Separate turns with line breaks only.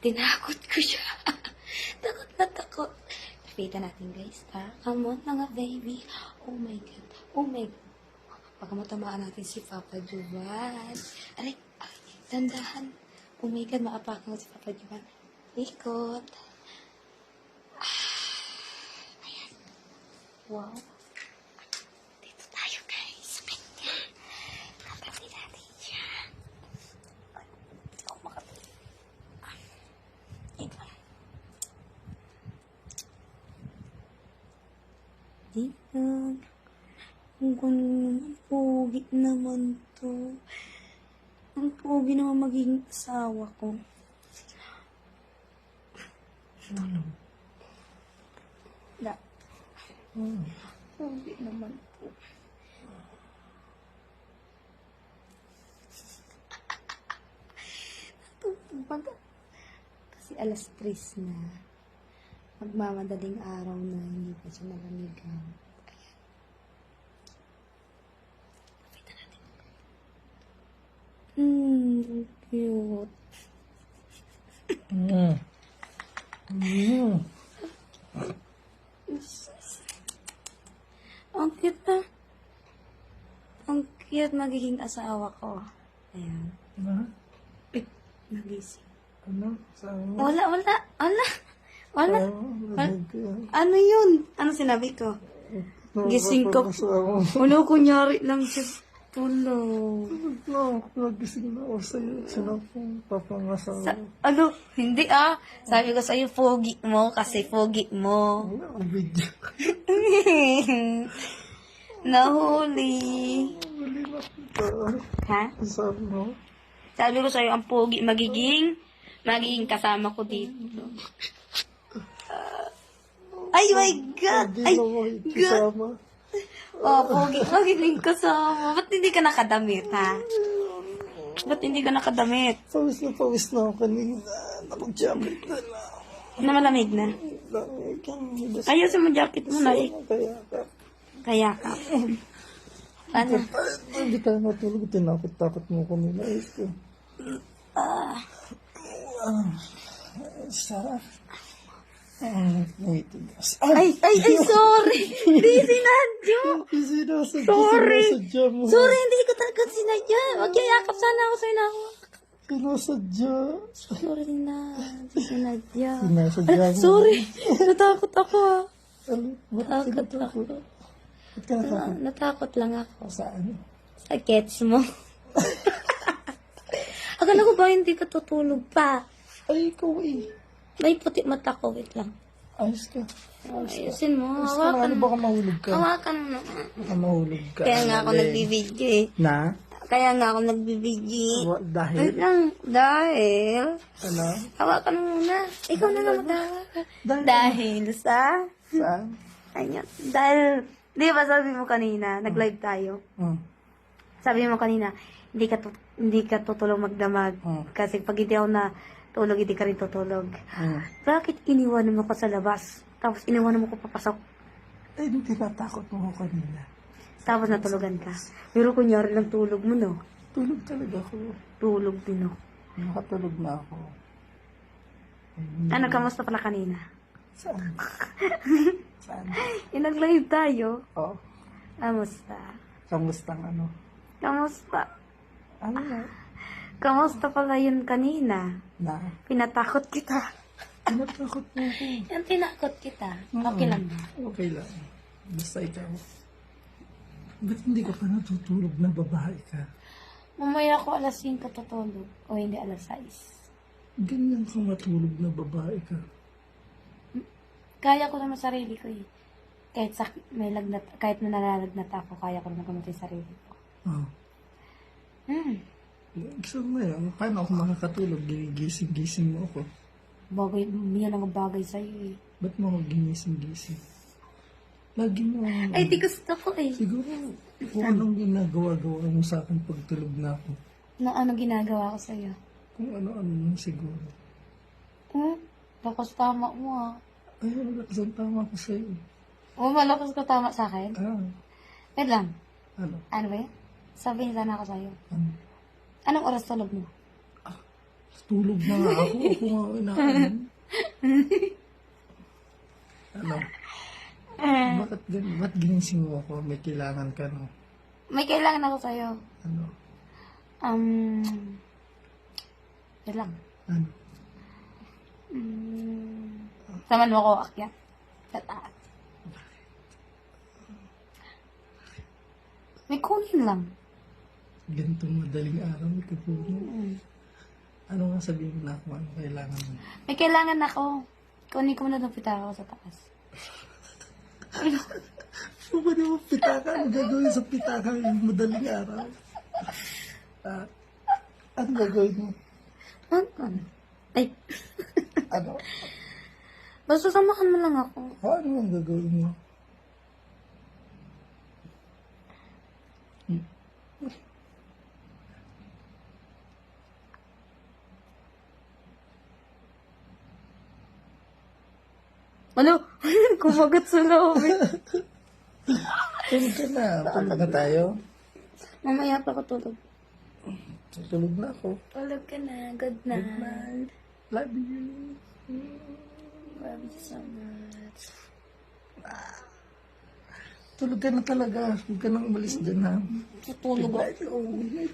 Tinakot ko siya. Takot na takot. Lapitan natin, guys. Come on, mga baby. Oh my God. Oh my God. Baka matamaan natin si Papa Juan. Aray, dandahan. Oh my God, maapakan ko si Papa Juan. Ikot. Ayan. Wow. Dito tayo, guys. Sa kanya. Katabi natin siya. Oh, makatabi. Ito. Dito. Ang gano'n, pogi naman to. Ang pogi naman magiging asawa ko. Da. Pogi naman po. Natutubag. Kasi alas 3 na. Magmamadaling araw na hindi pa siya nalamigan. Cute. Ang cute na. Ang cute magiging asawa ko. Ayan.
Ano?
Nagising.
Ano? Saan?
Wala. Wala.
Narinig ko yan.
Ano yun? Ano sinabi ko? Gising ko. Wala, kunyari lang siya. Tulog.
Nagising na ako sa'yo. Sino kong papangasawa?
Ano? Hindi Sabi ko sa'yo, pogi mo kasi pogi mo.
Wala akong video.
Nahuli.
Wala na kita.
Ha?
Sabi mo?
Sabi ko sa'yo, ang pogi magiging kasama ko dito. Ay my God!
Hindi
Ay,
mo makikisama.
pogi magiging kasama. Ba't hindi ka nakadamit, ha? Ba't hindi ka nakadamit?
Pawis na ako kanina. Nakag-jacket na lang.
Na malamig na. Ayusin mo jacket mo na eh. Kaya ka. Paano?
Hindi tayo matulog. Tinakot-takot mo kanina. Sarap. Naitigas.
Ay, sorry. Hindi sinadyo. Sorry. Sorry, hindi ko talaga sinadya. Magyayakap sana ako sa'yo na ako.
Pinasadya.
Sorry na. Hindi sinadya.
Pinasadya mo.
Sorry. Natakot ako
Ba't
Natakot ako.
Ba't ka natakot?
Natakot lang ako.
Saan?
Sa gets mo. Akala ko ba hindi ka tutulog pa?
Ay, ikaw eh.
May puti mata ko. Wait lang.
Ayos ka.
Ayusin mo.
Ayos ka na. Ano, baka mahulog ka?
Hawakan mo naman.
Baka mahulog ka.
Kaya nga ako nagbibidyo eh.
Na?
Kaya nga ako nagbibidyo.
Dahil?
Wait lang. Dahil.
Ano?
Hawakan mo muna. Ikaw na lang maghawakan.
Dahil?
Dahil sa...
Saan?
Ayun. Dahil... Di ba sabi mo kanina, nag-live tayo. Sabi mo kanina, hindi ka tutulog magdamag. Kasi pag hindi ako na tulog, hindi ka rin tutulog. Bakit iniwanan mo ko sa labas? Tapos iniwanan mo ko papasok.
Ay, tinatakot mo ko kanina.
Tapos natulugan ka. Pero kunyari lang tulog mo, no?
Tulog talaga ako.
Tulog din, no?
Nakatulog na ako.
Ano, kamusta pala kanina?
Saan? Saan?
Nag-live tayo.
Oh,
Kamusta?
kamustang ano?
Kamusta?
Ano na?
Kamusta pala yun kanina?
Na?
Pinatakot kita.
Tinatakot mo ko.
Yan, tinakot kita. Okay lang ba?
Okay lang. Basta ikaw. Ba't hindi ka pa natutulog na babae ka?
Mamaya ako alas 5 tutulog. O hindi, alas 6.
Ganyan ka matulog na babae ka.
Kaya ko naman sarili ko eh. Kahit na nalalagnat ako, kaya ko naman gamot yung sarili ko.
Oh. Gusto mo yun. Paano ako makakatulog? Ginising-gising mo ako.
Bagay, yan ang bagay sa'yo eh.
Ba't mo ako ginising-gising? Lagi mo...
Ay, di gusto ko eh.
Siguro, kung anong ginagawa-gawa mo sa akin pag tulog na ako.
Na ano ginagawa ko sa'yo?
Kung ano-ano siguro.
Lakas tama mo ah.
Ay, malakas ang tama ko sa'yo.
Malakas ka tama sa akin? Wait lang.
Ano?
Ano ba yun? Sabihin sana ako sa'yo.
Ano?
Anong oras tulog mo?
Tulog na nga ako. Ako nga inaamin. Ano? Ba't ginising mo ako? May kailangan ka, no?
May kailangan ako sa'yo.
Ano?
Yan lang.
Ano?
Saman mo ako akyat. Sa taas. May kunin lang.
Ganitong madaling araw, may kapunin. Ano nga sabihin mo na kung ano kailangan mo?
May kailangan ako. Kunin ko muna ng pitaka ko sa taas.
Ano ba naman pitaka? Ano gagawin sa pitaka yung madaling araw? Ano gagawin mo?
Ano? Ay.
Ano?
Basta samahan mo lang ako.
Ano ang gagawin mo?
Ano? Kumagat sa loob eh.
Tulog ka na. Tulog na tayo.
Mamaya pa ako tulog.
Tulog na ako.
Tulog ka na. Good night.
Love you.
Love you so much.
Tulog ka na talaga. Huwag ka nang umalis dyan, ha?
Tutulog ako.
Good night.